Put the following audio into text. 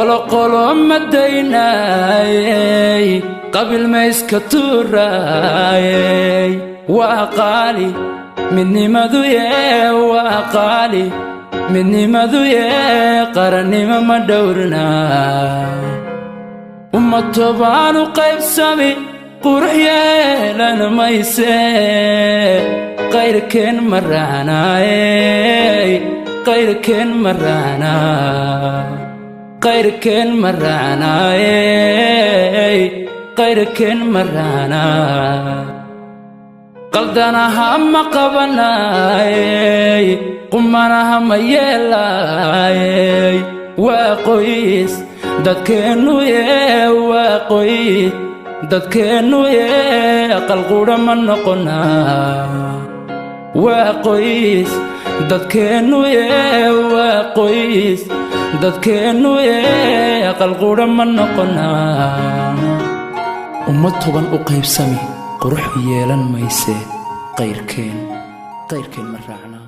qolo ma daynaayay qabil ma iska tuuraayay waa qaali midnimadu yee waa qaali midnimadu yee qarannimo ma dhowrnaa ummad tobaanu qaybsami qurux yeelan mayse qayrkeen ma raacnaayay qayrkeen ma raacnaa qayrkeen ma raacnaayay qayrkeen ma raacnaa qaldanaha ma qabanaayay qumanaha ma yeelaayay waa qoys dadkeennu yee waa qoys dadkeennu yee qalquudha ma noqonaa waa qoys dadkeennu yee waa qoys dadkeennu yee qalquudha ma noqonaa ummad toban u qaybsami qurux yeelan mayse qayrkeen ma raacnaa